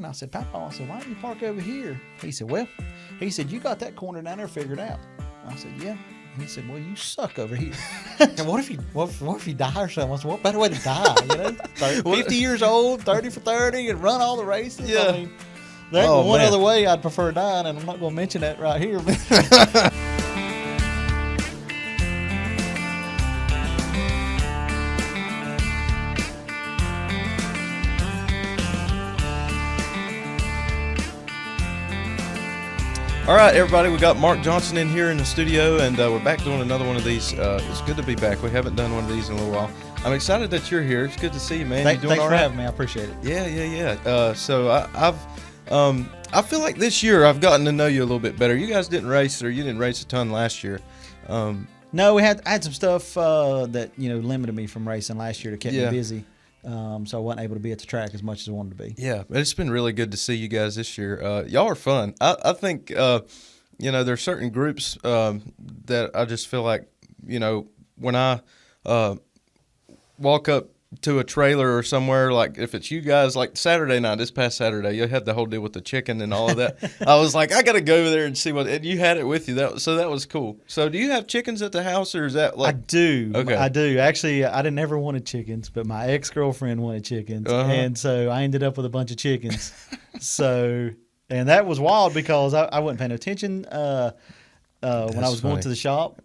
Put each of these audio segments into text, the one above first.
I said, Papa, I said, why don't you park over here? He said, well, he said, you got that corner down there figured out. I said, yeah. He said, well, you suck over here. And what if you die or something? I said, what better way to die? 50 years old, 30 for 30, and run all the races? Yeah. I mean, there's one other way I'd prefer dying, and I'm not going to mention that right here. All right, everybody, we got Mark Johnson in here in the studio, and we're back doing another one of these. It's good to be back. We haven't done one of these in a little while. I'm excited that you're here. It's good to see you, man. Thanks you doing all for right? having me. I appreciate it. Yeah. So I feel like this year I've gotten to know you a little bit better. You guys didn't race, or you didn't race a ton last year. No, I had some stuff that limited me from racing last year to keep me busy. So I wasn't able to be at the track as much as I wanted to be. Yeah, but it's been really good to see you guys this year. Y'all are fun. I think, there's certain groups that I just feel like, when I walk up to a trailer or somewhere, like if it's you guys, like Saturday night, this past Saturday, you had the whole deal with the chicken and all of that. I was like, I got to go over there and see and you had it with you. So that was cool. So do you have chickens at the house, or is that like? I do. Okay. I do. Actually, I didn't ever wanted chickens, but my ex-girlfriend wanted chickens. And so I ended up with a bunch of chickens. And that was wild because I wasn't paying attention when I was going to the shop,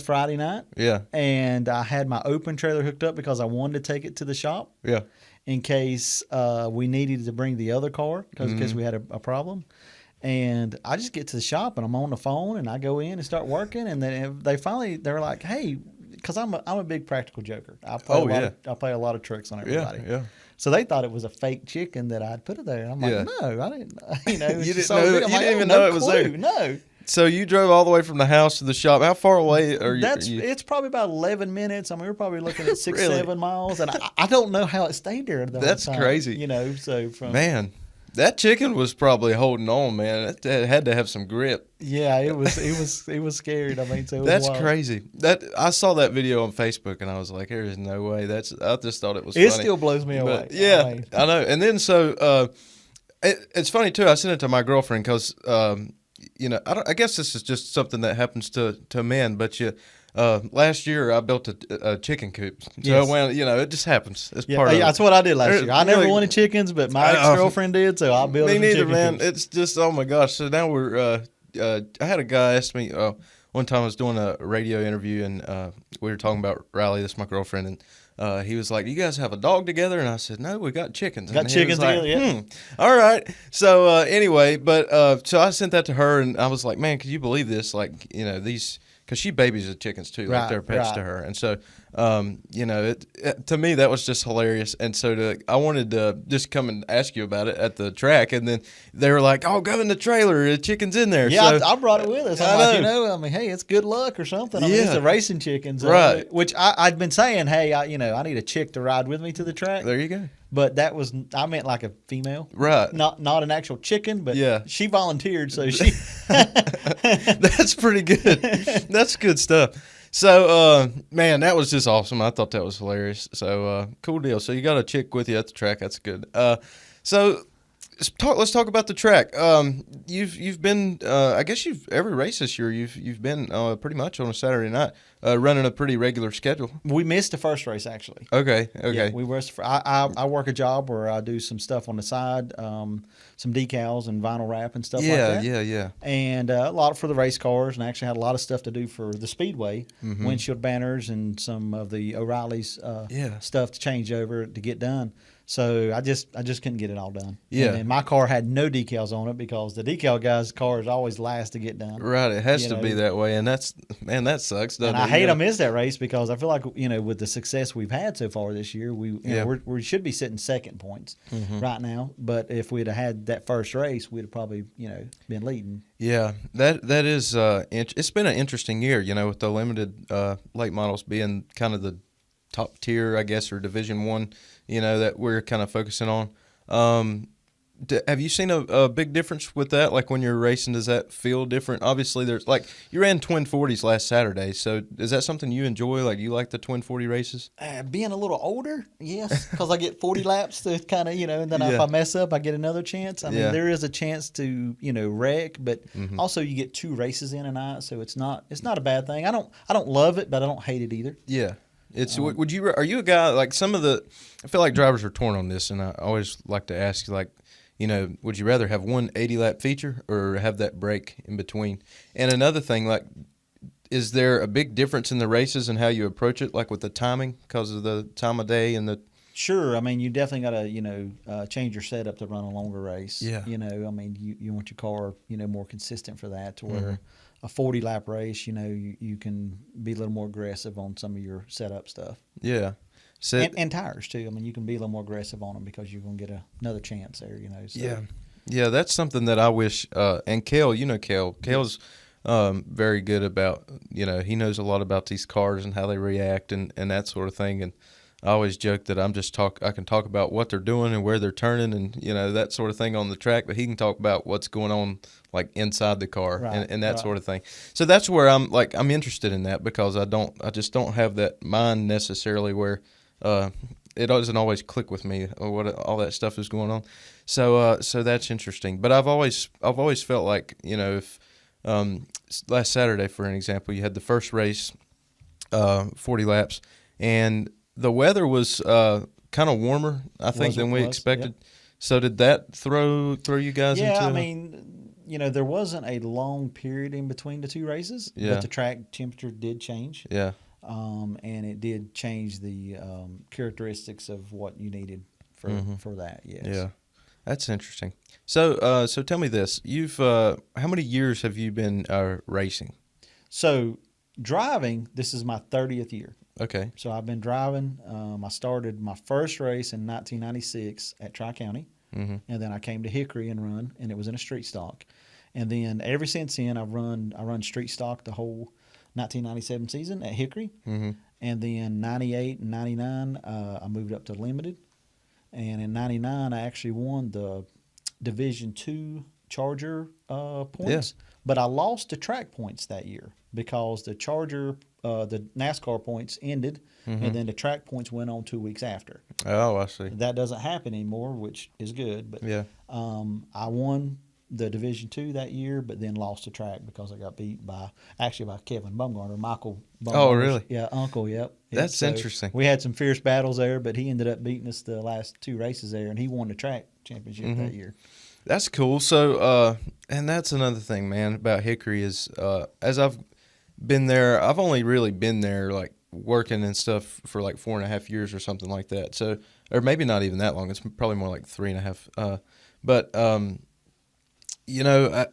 Friday night. Yeah. And I had my open trailer hooked up because I wanted to take it to the shop. Yeah. In case we needed to bring the other car because in case we had a problem. And I just get to the shop and I'm on the phone and I go in and start working, and then they're like, hey, because I'm a big practical joker. I play a lot of tricks on everybody. Yeah. So they thought it was a fake chicken that I'd put it there. And I'm like, no, I didn't. You didn't even know it was there. No. So you drove all the way from the house to the shop. How far away are you? It's probably about 11 minutes. I mean, we're probably looking at 6, Really? 7 miles, and I don't know how it stayed there the whole time. That's crazy. Man, that chicken was probably holding on, man. It had to have some grip. Yeah, it was scared. I mean, so it was that's wild. crazy. I saw that video on Facebook and I was like, there is no way. I just thought it was It funny. still blows me away. Yeah, I know. And then it's funny too. I sent it to my girlfriend because I guess this is just something that happens to men, but last year I built a chicken coop. So it just happens. It's part of it. That's what I did last year. I never wanted chickens, but my ex-girlfriend did, so I built me neither, man. Coops. It's just, oh my gosh. So now we're I had a guy ask me one time I was doing a radio interview and we were talking about Riley, that's my girlfriend, and he was like, "You guys have a dog together?" And I said, "No, we got chickens." Got chickens together, yeah. All right. So anyway, but so I sent that to her, and I was like, "Man, could you believe this? Like, these." Because she babies the chickens too, like they're pets to her, and so to me that was just hilarious. And so I wanted to just come and ask you about it at the track, and then they were like, "Oh, go in the trailer, the chicken's in there." Yeah, so, I brought it with us. I'm like, hey, it's good luck or something. I mean, it's the racing chickens, right? Which I'd been saying, hey, I need a chick to ride with me to the track. There you go. But I meant like a female, right? Not an actual chicken, but she volunteered, so she. That's pretty good. That's good stuff. So, man, that was just awesome. I thought that was hilarious. So, cool deal. So you got a chick with you at the track. That's good. So let's talk about the track. You've been, I guess every race this year you've been pretty much on a Saturday night, running a pretty regular schedule. We missed the first race actually. Okay. Yeah, we missed. I work a job where I do some stuff on the side, some decals and vinyl wrap and stuff like that. Yeah. And a lot for the race cars, and I actually had a lot of stuff to do for the Speedway, windshield banners and some of the O'Reilly's stuff to change over to get done. So I just couldn't get it all done. Yeah. And my car had no decals on it because the decal guy's cars always last to get done. Right. It has to be that way. And that sucks, doesn't it? And I hate I missed that race because I feel like, with the success we've had so far this year, we should be sitting second points right now. But if we'd have had that first race, we'd have probably, been leading. Yeah, that is it's been an interesting year, with the limited late models being kind of the top tier, I guess, or Division I, that we're kind of focusing on. Have you seen a big difference with that? Like when you're racing, does that feel different? Obviously, there's like you ran twin 40s last Saturday, so is that something you enjoy? Like you like the twin 40 races? Being a little older, yes, because I get 40 laps to kind of, and then if Yeah. I mess up, I get another chance. I mean, Yeah. there is a chance to, wreck, but also you get 2 races in a night, so it's not a bad thing. I don't love it, but I don't hate it either. Yeah. It's would you are you a guy like some of the I feel like drivers are torn on this, and I always like to ask you like, would you rather have one 80-lap feature or have that break in between? And another thing, like, is there a big difference in the races and how you approach it, like with the timing because of the time of day and the Sure, I mean, you definitely got to change your setup to run a longer race. Yeah. I mean, you want your car more consistent for that to where a 40-lap race, you can be a little more aggressive on some of your setup stuff. Yeah. So And tires too. I mean, you can be a little more aggressive on them because you're going to get another chance there. So. yeah. Yeah, that's something that I wish and Kel, Kel's very good about, he knows a lot about these cars and how they react and that sort of thing. And I always joke that I can talk about what they're doing and where they're turning and, that sort of thing on the track, but he can talk about what's going on like inside the car and that sort of thing. So that's where I'm interested in that because I just don't have that mind necessarily where it doesn't always click with me or what all that stuff is going on. So that's interesting. But I've always felt like, if last Saturday, for an example, you had the first race, 40 laps, and the weather was kind of warmer, I think, than we expected. Yep. So did that throw you guys into? Yeah, I mean, there wasn't a long period in between the 2 races, but the track temperature did change. Yeah. And it did change the characteristics of what you needed for that. Yes. Yeah, that's interesting. So tell me this: you've how many years have you been racing? So driving, this is my 30th year. Okay. So I've been driving. I started my first race in 1996 at Tri-County, and then I came to Hickory and run, and it was in a street stock. And then ever since then, I run street stock the whole 1997 season at Hickory, and then 98 and 99 I moved up to limited, and in 99 I actually won the Division II Charger points, but I lost the track points that year because the Charger the NASCAR points ended, and then the track points went on 2 weeks after. Oh, I see. That doesn't happen anymore, which is good. But I won the Division II that year, but then lost the track because I got beat by Kevin Bumgarner, Michael Bumgarner. Oh, really? Yeah, uncle, yep. That's interesting. We had some fierce battles there, but he ended up beating us the last 2 races there, and he won the track championship that year. That's cool. So, and that's another thing, man, about Hickory is as I've been there, I've only really been there like working and stuff for like 4.5 years or something like that. So, or maybe not even that long. It's probably more like 3.5. But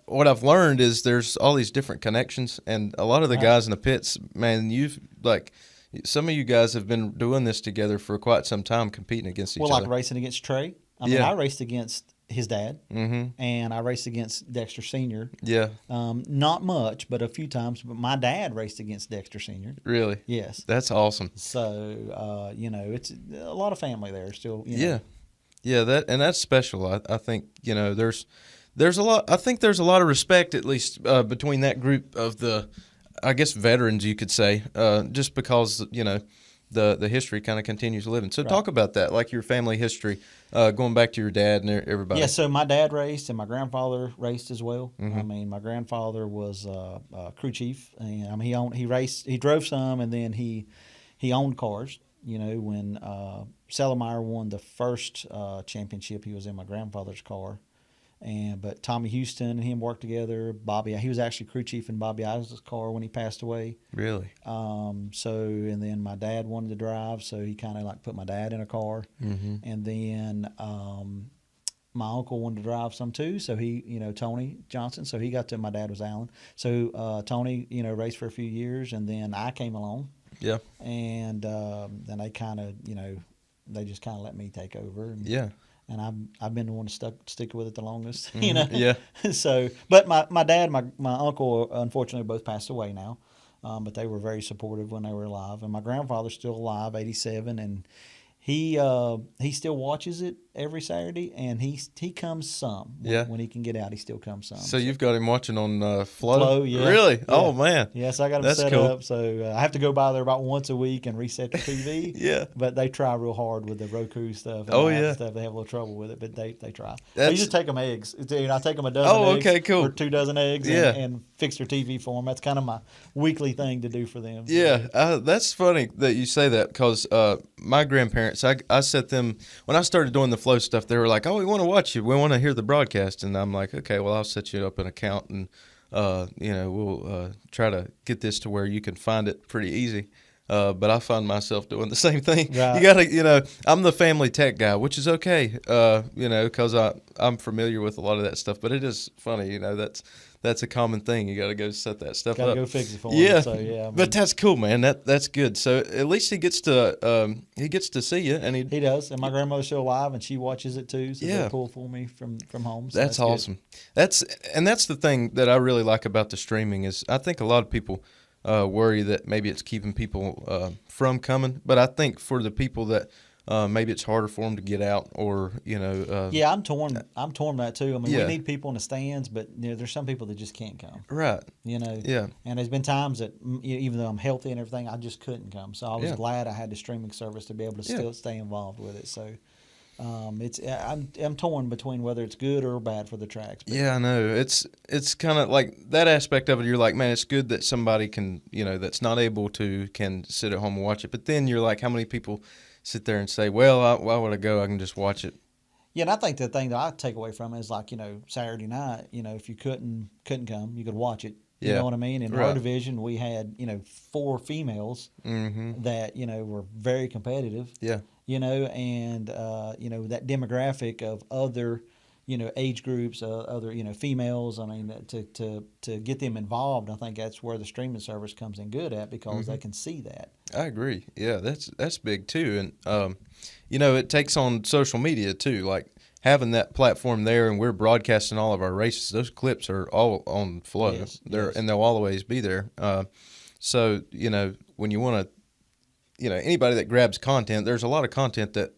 what I've learned is there's all these different connections, and a lot of the guys in the pits, man, some of you guys have been doing this together for quite some time, competing against each other. Well, like racing against Trey. I mean, I raced against his dad, and I raced against Dexter Sr. Yeah. Not much, but a few times. But my dad raced against Dexter Sr. Really? Yes. That's awesome. So, it's a lot of family there still. Yeah. Yeah, that's special. I think, there's a lot. I think there's a lot of respect, at least between that group of the, I guess, veterans, you could say, just because the history kind of continues living. So talk about that, like your family history, going back to your dad and everybody. Yeah. So my dad raced, and my grandfather raced as well. I mean, my grandfather was a crew chief, and I mean he drove some, and then he owned cars. When Sellemeyer won the first championship, he was in my grandfather's car. But Tommy Houston and him worked together. He was actually crew chief in Bobby Isaacs' car when he passed away. Really? And then my dad wanted to drive, so he kind of like put my dad in a car. And then my uncle wanted to drive some too, so he, Tony Johnson, so he got to, my dad was Alan. So Tony, raced for a few years, and then I came along. Yeah. And then they kind of, they just kind of let me take over. And I've been the one to stick with it the longest, Yeah. So, but my dad, my uncle, unfortunately, both passed away now. But they were very supportive when they were alive. And my grandfather's still alive, 87, and He still watches it every Saturday, and he comes some. When he can get out, he still comes some. So you've got him watching on Flow? Flow, yeah. Really? Yeah. Oh, man. Yes, I got him That's set cool. up. So I have to go by there about once a week and reset the TV. Yeah. But they try real hard with the Roku stuff. And Oh, the app yeah. stuff. They have a little trouble with it, but they try. I That's- just take them eggs. I take them a dozen eggs. okay, cool. Or 2 dozen eggs Yeah. and fix their TV for them. That's kind of my weekly thing to do for them. Yeah, that's funny that you say that because my grandparents, I set them, when I started doing the Flow stuff, they were like, oh, we want to watch you. We want to hear the broadcast. And I'm like, okay, well, I'll set you up an account and, we'll try to get this to where you can find it pretty easy. But I find myself doing the same thing. Right. You gotta, I'm the family tech guy, which is okay, because I'm familiar with a lot of that stuff. But it is funny, that's a common thing. You got to go set that stuff Gotta up. go fix it for Yeah, them. So, yeah. I mean, but that's cool, man. That's good. So at least he gets to see you, and he does. And my grandmother's still alive, and she watches it too. So Yeah. they pull for me from home. So that's good. awesome. That's the thing that I really like about the streaming is I think a lot of people worry that maybe it's keeping people from coming, but I think for the people that maybe it's harder for them to get out, or Yeah, I'm torn. I'm torn by that too. I mean, Yeah. we need people in the stands, but there's some people that just can't come. right, yeah, And there's been times that even though I'm healthy and everything, I just couldn't come. So I was Yeah. glad I had the streaming service to be able to Yeah. still stay involved with it. So I'm torn between whether it's good or bad for the tracks. But yeah. I know it's kind of like that aspect of it. You're like, man, it's good that somebody can that's not able to can sit at home and watch it. But then you're like, how many people sit there and say, well, why would I go? I can just watch it. Yeah, and I think the thing that I take away from it is like, Saturday night, if you couldn't come, you could watch it. You Yeah. know what I mean? In Right. our division, we had, 4 females Mm-hmm. that, were very competitive, Yeah. and, that demographic of other, age groups, other, females. I mean, to get them involved, I think that's where the streaming service comes in good at because they can see that. I agree. Yeah, that's big too, and it takes on social media too. Like having that platform there, and we're broadcasting all of our races. Those clips are all on Flow. Yes, And they'll always be there. So when you want to, anybody that grabs content, there's a lot of content that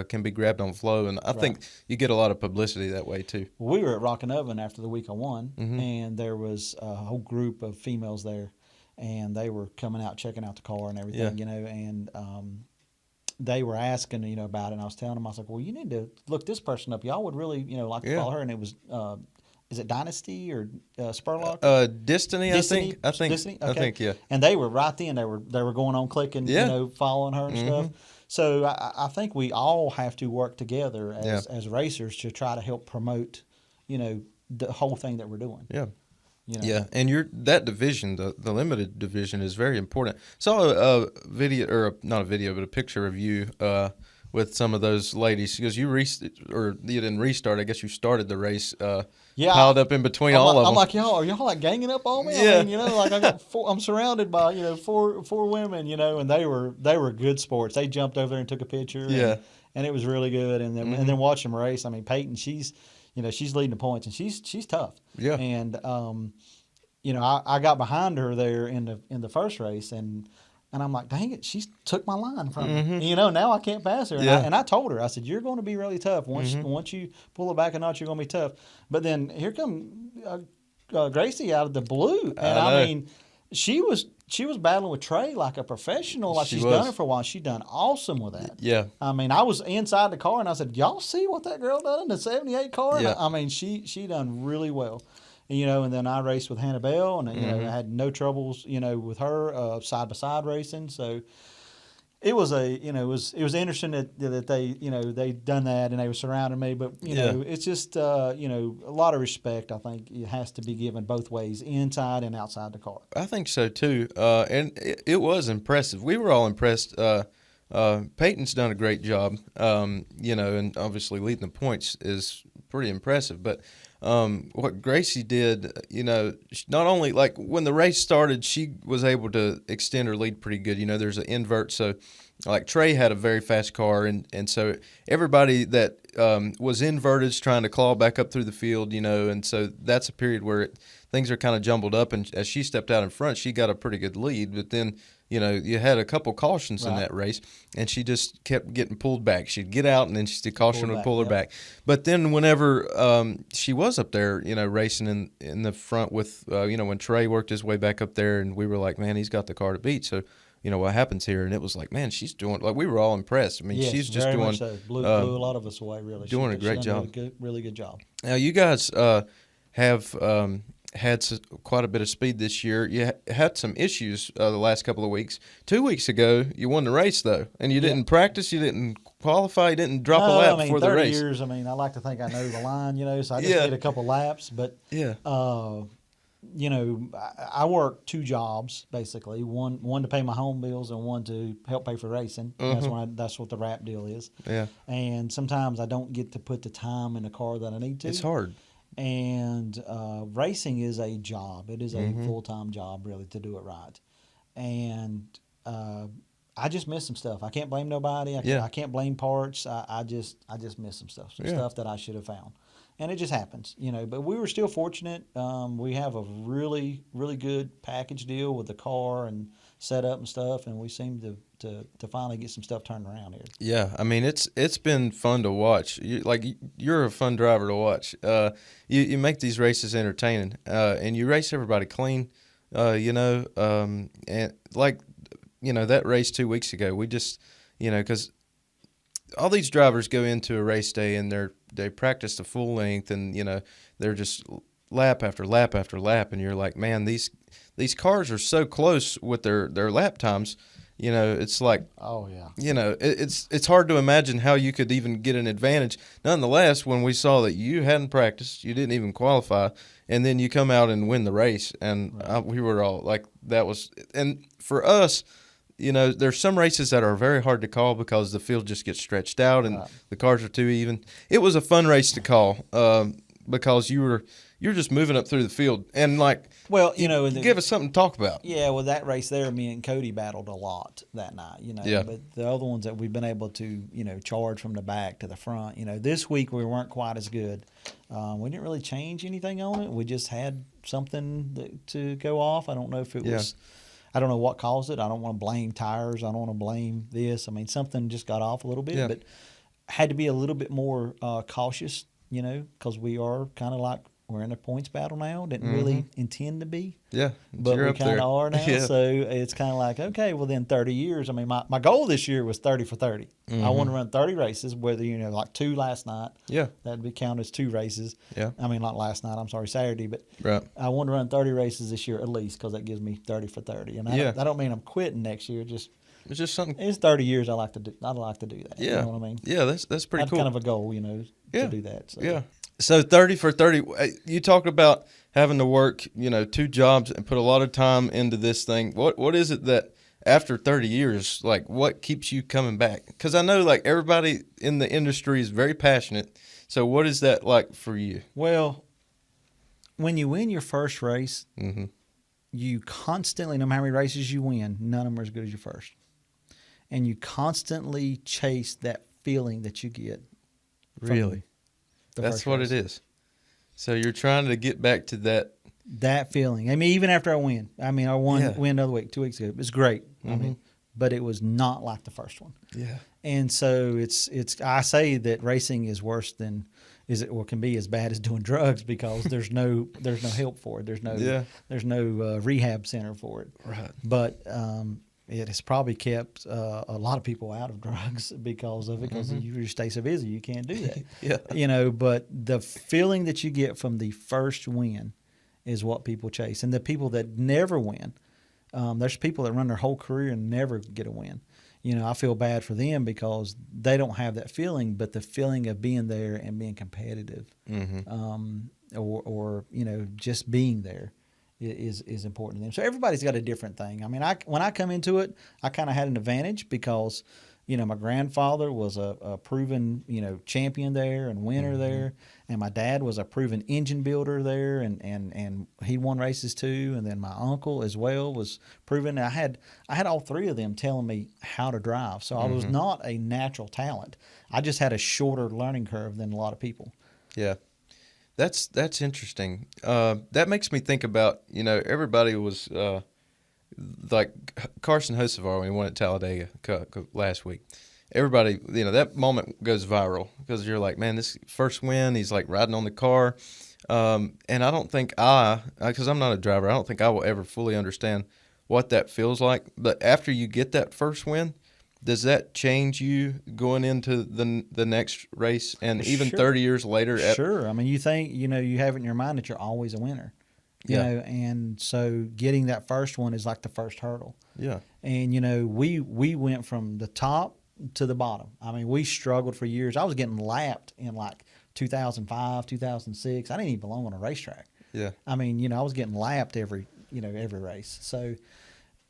can be grabbed on Flow, and I think you get a lot of publicity that way too. Well, we were at Rockin' Oven after the week I won, Mm-hmm. and there was a whole group of females there, and they were coming out, checking out the car and everything, Yeah. and they were asking, about it, and I was telling them, I was like, well, you need to look this person up. Y'all would really, like to Yeah. follow her, and it was, is it Dynasty or Spurlock? Destiny, I think. Destiny? I Okay. think, yeah. And they were right then. They were going on clicking, Yeah. following her and stuff. So I think we all have to work together as racers to try to help promote, the whole thing that we're doing. Yeah. You know? Yeah, and that division, the limited division, is very important. Saw a video, or not a video, but a picture of you with some of those ladies because you didn't restart. I guess you started the race. Yeah, piled up in between all of them. I'm like, are y'all like ganging up on me? Yeah. I mean, like I got I'm surrounded by four women, and they were good sports. They jumped over there and took a picture. Yeah. and it was really good. And then watch them race. I mean, Peyton, she's leading the points and she's tough. Yeah. And I got behind her there in the first race and I'm like, dang it, she took my line from me. Now I can't pass her. Yeah. And I told her, I said, you're going to be really tough. Once you pull it back a notch, you're going to be tough. But then here come Gracie out of the blue. And I mean, she was battling with Trey like a professional, like she's done it for a while. She done awesome with that. Yeah. I mean, I was inside the car and I said, y'all see what that girl done in the 78 car? Yeah. And I mean, she done really well. And then I raced with Hannah Bell, and I had no troubles, with her side by side racing. So it was it was interesting that they they done that and they were surrounding me. But it's just a lot of respect. I think it has to be given both ways, inside and outside the car. I think so too. And it was impressive. We were all impressed. Peyton's done a great job. And obviously leading the points is pretty impressive. But what Gracie did, not only like when the race started, she was able to extend her lead pretty good. There's an invert, so like Trey had a very fast car, and so everybody that was inverted is trying to claw back up through the field, and so that's a period where things are kind of jumbled up. And as she stepped out in front, she got a pretty good lead, but then you had a couple cautions in Right. that race, and she just kept getting pulled back. She'd get out, and then the caution would back, pull her yep. back. But then whenever she was up there, racing in the front with, when Trey worked his way back up there, and we were like, man, he's got the car to beat. So, what happens here? And it was like, man, she's doing, like, we were all impressed. I mean, Yes, she's just very doing, much so. Blew a lot of us away, really. doing a She great done job. really good job. Now, you guys have had quite a bit of speed this year. You had some issues the last couple of weeks. 2 weeks ago, you won the race, though, and you didn't practice, you didn't qualify, you didn't drop a lap before the 30 race. years, I mean, I like to think I know the line, so I just Yeah. did a couple laps. But, Yeah. I work two jobs, basically. One to pay my home bills and one to help pay for racing. That's what the wrap deal is. Yeah. And sometimes I don't get to put the time in the car that I need to. It's hard. And racing is a job. It is a full-time job, really, to do it right. And I just miss some stuff. I can't blame nobody. I can't blame parts. I just miss some stuff. Stuff that I should have found. And it just happens, But we were still fortunate. We have a really, really good package deal with the car and setup and stuff, and we seem to finally get some stuff turned around here. Yeah, I mean it's been fun to watch. You're a fun driver to watch. You make these races entertaining, and you race everybody clean. And that race 2 weeks ago, we just, because all these drivers go into a race day and they practice the full length, and they're just lap after lap after lap, and you're like, man, these cars are so close with their lap times. It's like, oh yeah, it's hard to imagine how you could even get an advantage. Nonetheless, when we saw that you hadn't practiced, you didn't even qualify, and then you come out and win the race, and we were all like, that was, and for us. There's some races that are very hard to call because the field just gets stretched out and the cars are too even. It was a fun race to call because you're just moving up through the field and give us something to talk about. Yeah, well, that race there, me and Cody battled a lot that night. Yeah. But the other ones that we've been able to charge from the back to the front. This week we weren't quite as good. We didn't really change anything on it. We just had something to go off. I don't know if it was. I don't know what caused it. I don't want to blame tires. I don't want to blame this. I mean, something just got off a little bit, but had to be a little bit more cautious, because we are kind of like we're in a points battle now. Didn't really intend to be. Yeah, but we kind of are now. Yeah. So it's kind of like, okay, well, then 30 years. I mean, my goal this year was 30 for 30. I want to run 30 races, whether, like 2 last night. Yeah. That'd be counted as 2 races. Yeah. I mean, not last night. I'm sorry, Saturday. But I want to run 30 races this year at least because that gives me 30 for 30. And I don't mean I'm quitting next year. It's just something. It's 30 years. I'd like to do that. Yeah. You know what I mean? Yeah, that's pretty cool. That's kind of a goal, to do that. So. Yeah. So 30 for 30, you talked about having to work, 2 jobs and put a lot of time into this thing. What is it that after 30 years, like what keeps you coming back? Because I know like everybody in the industry is very passionate. So what is that like for you? Well, when you win your first race, you constantly, no matter how many races you win, none of them are as good as your first. And you constantly chase that feeling that you get. Really? That's what it is. So you're trying to get back to that feeling. I mean, even after I win. I mean, I win another week, 2 weeks ago. It was great. I mean, but it was not like the first one. Yeah. And so it's. I say that racing is worse than can be as bad as doing drugs because there's no help for it. There's no rehab center for it. Right. But it has probably kept a lot of people out of drugs because of it, because you stay so busy you can't do that. Yeah. But the feeling that you get from the first win is what people chase. And the people that never win, there's people that run their whole career and never get a win. I feel bad for them because they don't have that feeling, but the feeling of being there and being competitive, or just being there is important to them. So everybody's got a different thing. I mean, when I come into it, I kind of had an advantage because, my grandfather was a proven, champion there and winner there. And my dad was a proven engine builder there and he won races too. And then my uncle as well was proven. I had all 3 of them telling me how to drive. So I was not a natural talent. I just had a shorter learning curve than a lot of people. Yeah. That's interesting. That makes me think about, everybody was like Carson Hocevar when he won at Talladega last week. Everybody, that moment goes viral because you're like, man, this first win, he's like riding on the car. And I don't think because I'm not a driver, I don't think I will ever fully understand what that feels like. But after you get that first win, does that change you going into the next race and even Sure. 30 years later? Sure. I mean, you think, you have it in your mind that you're always a winner, and so getting that first one is like the first hurdle. Yeah. And, we went from the top to the bottom. I mean, we struggled for years. I was getting lapped in like 2005, 2006. I didn't even belong on a racetrack. Yeah. I mean, I was getting lapped every race. So,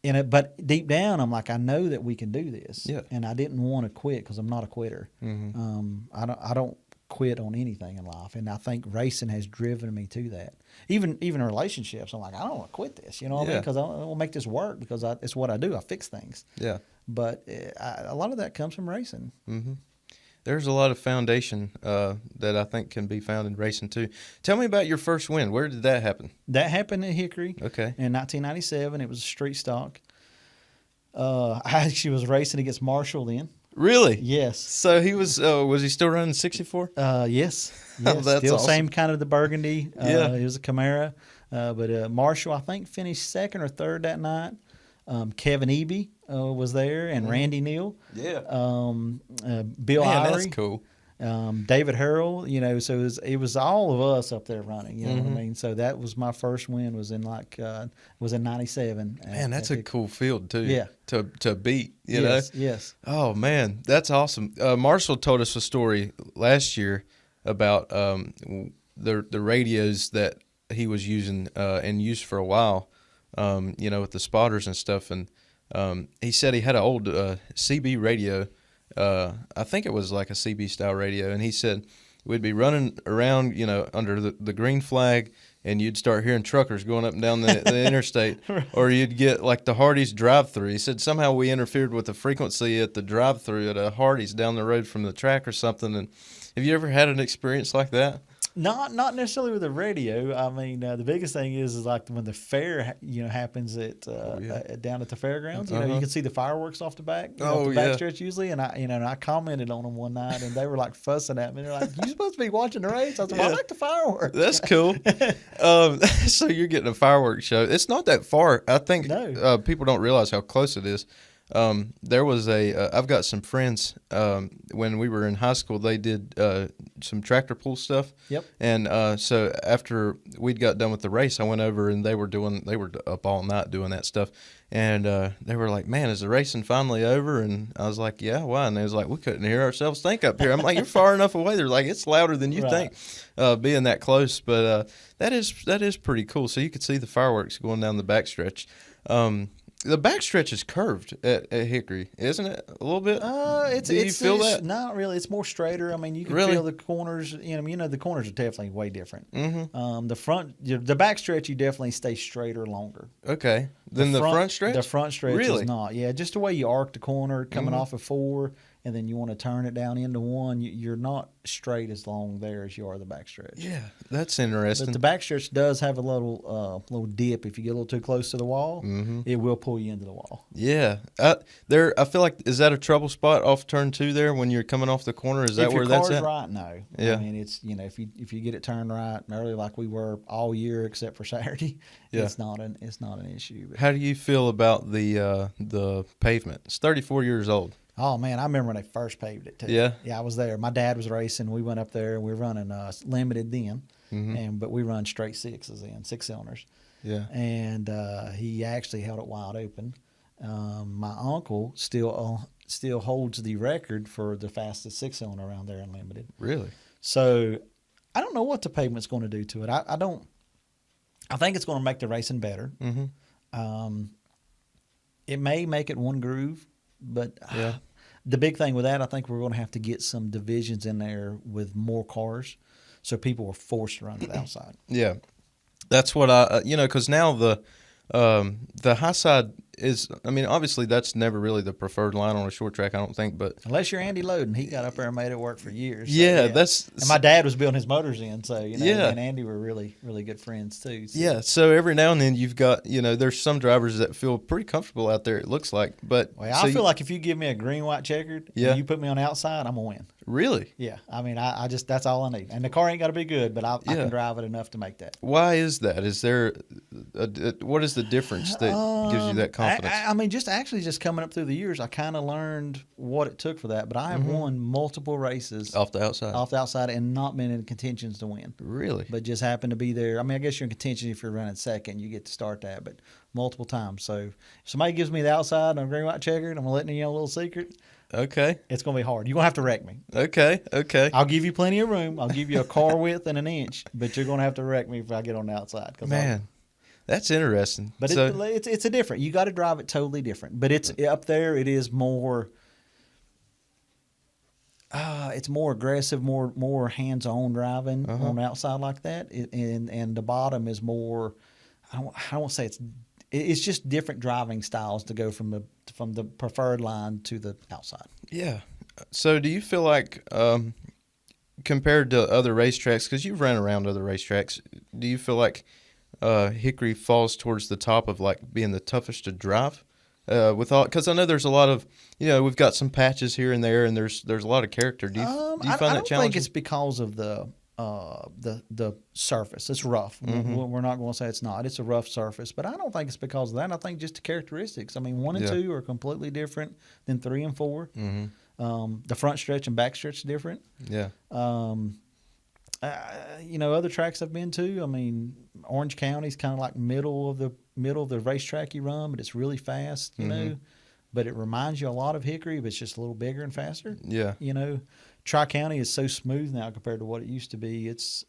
but deep down, I'm like, I know that we can do this. Yeah. And I didn't want to quit because I'm not a quitter. Mm-hmm. I don't quit on anything in life, and I think racing has driven me to that. Even in relationships, I'm like, I don't want to quit this. You know what I mean? Because I want to make this work because it's what I do. I fix things. Yeah. But a lot of that comes from racing. Mm-hmm. There's a lot of foundation that I think can be found in racing too. Tell me about your first win. Where did that happen? That happened at Hickory. Okay. In 1997. It was a street stock. I actually was racing against Marshall then. Really? Yes. So he was he still running 64? Yes. Oh, that's Still awesome. same kind of the Burgundy. Yeah. It was a Camaro. But Marshall, I think, finished second or third that night. Kevin Eby was there, and Randy Neal. Yeah. Bill Man, Irie. that's cool. David Harrell, so it was all of us up there running, you know Mm-hmm. what I mean? So that was my first win, was in 97. Man, that's a cool field too. Yeah. To beat, you yes, know. Yes. Oh man, that's awesome. Marshall told us a story last year about the radios that he was using and used for a while, with the spotters and stuff. And he said he had an old CB radio. I think it was like a CB style radio, and he said we'd be running around, under the green flag, and you'd start hearing truckers going up and down the interstate, or you'd get like the Hardee's drive-through. He said somehow we interfered with the frequency at the drive-through at a Hardee's down the road from the track or something. And have you ever had an experience like that? Not necessarily with the radio. I mean, the biggest thing is like when the fair, happens at down at the fairgrounds. You can see the fireworks off the back, off the backstretch usually. And I commented on them one night, and they were like fussing at me. They're like, "You supposed to be watching the race?" I said, "Well, I like the fireworks." That's cool. So you're getting a fireworks show. It's not that far. I think people don't realize how close it is. There was I've got some friends, when we were in high school, they did some tractor pull stuff. Yep. And so after we'd got done with the race, I went over and they were up all night doing that stuff. And they were like, "Man, is the racing finally over?" And I was like, "Yeah, why?" And they was like, "We couldn't hear ourselves think up here." I'm like, "You're far enough away." They're like, "It's louder than you think, being that close." But that is pretty cool. So you could see the fireworks going down the backstretch. The backstretch is curved at Hickory, isn't it? A little bit. Do you feel that? Not really. It's more straighter. I mean, you can Really? feel the corners. The corners are definitely way different. Mm-hmm. The backstretch, you definitely stay straighter longer. Okay. Then the front stretch? The front stretch Really? is not. Yeah, just the way you arc the corner coming off of 4, and then you want to turn it down into 1. You're not straight as long there as you are the backstretch. Yeah, that's interesting. But the backstretch does have a little dip. If you get a little too close to the wall, it will pull you into the wall. Yeah. I feel like, is that a trouble spot off turn 2 there when you're coming off the corner? Is that if where your that's car's at? right, no. Yeah. I mean, it's if you get it turned right early, like we were all year except for Saturday, Yeah. it's not an issue. But, How do you feel about the pavement? It's 34 years old. oh man, I remember when they first paved it too. Yeah? Yeah, I was there. My dad was racing. We went up there. We were running limited then, but we run straight 6s then, 6 cylinders. Yeah. And he actually held it wide open. My uncle still holds the record for the fastest 6-cylinder around there in limited. Really? So I don't know what the pavement's going to do to it. I don't. I think it's going to make the racing better. Mm-hmm. It may make it one groove, but Yeah. the big thing with that, I think we're going to have to get some divisions in there with more cars, so people are forced to run to the outside. Yeah. That's what because now the high side is, I mean, obviously that's never really the preferred line on a short track, I don't think, but Unless you're Andy Loden, he got up there and made it work for years. So, yeah, that's and my dad was building his motors in, so me and Andy were really, really good friends too. So. Yeah, so every now and then you've got, there's some drivers that feel pretty comfortable out there, it looks like. But well, I feel like if you give me a green, white checkered, and you put me on the outside, I'm going to win. Really? Yeah. I mean, I just, that's all I need. And the car ain't got to be good, but I can drive it enough to make that. Why is that? Is there, what is the difference that gives you that confidence? I mean, just coming up through the years, I kind of learned what it took for that. But I have won multiple races off the outside and not been in contentions to win. Really? But just happened to be there. I mean, I guess you're in contention if you're running second. You get to start that, but multiple times. So if somebody gives me the outside on green, white checkered, I'm letting you know a little secret. Okay. It's going to be hard. You're going to have to wreck me. Okay. I'll give you plenty of room. I'll give you a car width and an inch, but you're going to have to wreck me if I get on the outside. Man, that's interesting. But it's a different. You got to drive it totally different. But it's up there. It is more. It's more aggressive, more hands-on driving on the outside like that. And the bottom is more. I don't say it's just different driving styles to go from the preferred line to the outside. Yeah. So do you feel like compared to other racetracks, because you've ran around other racetracks, do you feel like Hickory falls towards the top of like being the toughest to drive? Because I know there's a lot of, we've got some patches here and there, and there's a lot of character. Do you find that challenging? I don't think it's because of the surface. It's rough. We're not going to say it's not. It's a rough surface, but I don't think it's because of that. I think just the characteristics. I mean, 1 and 2 are completely different than 3 and 4. The front stretch and back stretch is different. Yeah. Other tracks I've been to. I mean, Orange County's kind of like middle of the racetrack you run, but it's really fast. You know, but it reminds you a lot of Hickory, but it's just a little bigger and faster. Yeah. Tri-County is so smooth now compared to what it used to be. It's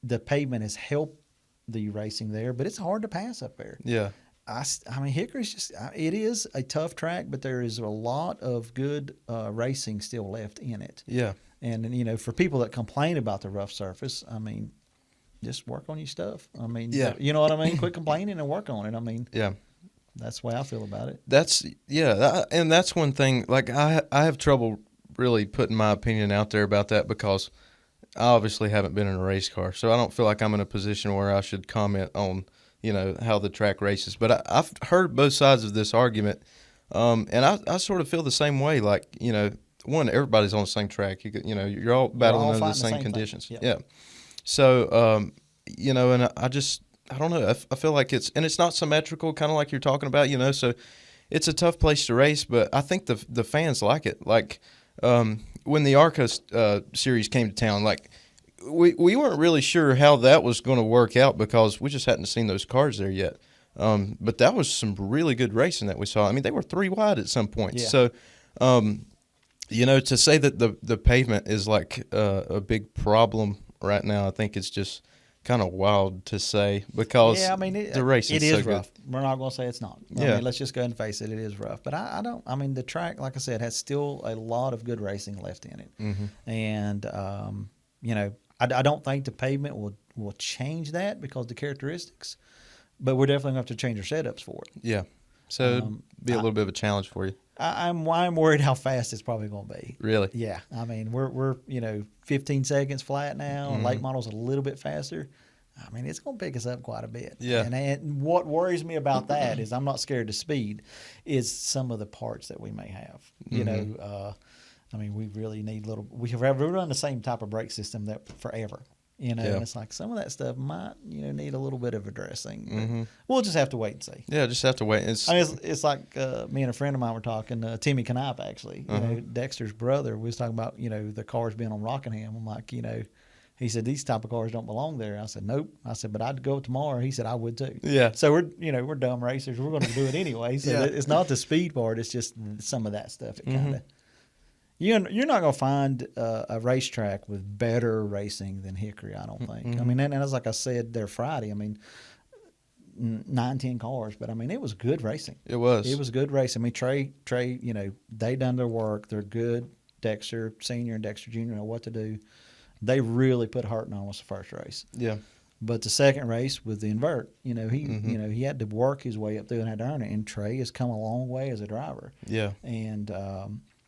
the pavement has helped the racing there, but it's hard to pass up there. Yeah. I mean, Hickory's it is a tough track, but there is a lot of good racing still left in it. Yeah. And, for people that complain about the rough surface, I mean, just work on your stuff. I mean, you know what I mean? Quit complaining and work on it. I mean, yeah. That's the way I feel about it. And that's one thing. Like, I have trouble really putting my opinion out there about that because I obviously haven't been in a race car, so I don't feel like I'm in a position where I should comment on how the track races. But I've heard both sides of this argument, and I sort of feel the same way. Like, one, everybody's on the same track. You're all battling under the same conditions. Yep. Yeah. So and I don't know. I feel like it's not symmetrical, kind of like you're talking about. So it's a tough place to race, but I think the fans like it. Like. When the ARCA series came to town, like we weren't really sure how that was going to work out because we just hadn't seen those cars there yet. But that was some really good racing that we saw. I mean, they were 3 wide at some point. Yeah. So, to say that the pavement is like a big problem right now, I think it's just kind of wild to say because the racing is so rough. Good. We're not going to say it's not. I mean, let's just go ahead and face it. It is rough. But the track, like I said, has still a lot of good racing left in it. And, I don't think the pavement will change that because of the characteristics, but we're definitely going to have to change our setups for it. Yeah. So it'd be a little bit of a challenge for you. I'm worried how fast it's probably going to be. Really? Yeah. I mean, we're 15 seconds flat now. And late model's a little bit faster. I mean, it's going to pick us up quite a bit. Yeah. And what worries me about that is I'm not scared of speed. Is some of the parts that we may have. I mean, we really need we run the same type of brake system that forever. And it's like some of that stuff might, need a little bit of addressing. We'll just have to wait and see. Yeah, just have to wait. It's like me and a friend of mine were talking, Timmy Knipe, actually, Dexter's brother. We was talking about, the cars being on Rockingham. I'm like, he said, these type of cars don't belong there. I said, nope. I said, but I'd go tomorrow. He said, I would too. Yeah. So we're dumb racers. We're going to do it anyway. So it's not the speed part. It's just some of that stuff. It kind of. You're not going to find a racetrack with better racing than Hickory, I don't think. I mean, and as like I said there Friday, I mean, 9-10 cars, but I mean, it was good racing. It was. It was good racing. I mean, Trey, they done their work. They're good. Dexter Senior and Dexter Junior know what to do. They really put hurting on us the first race. Yeah. But the second race with the invert, he Mm-hmm. he had to work his way up through and had to earn it. And Trey has come a long way as a driver. Yeah. And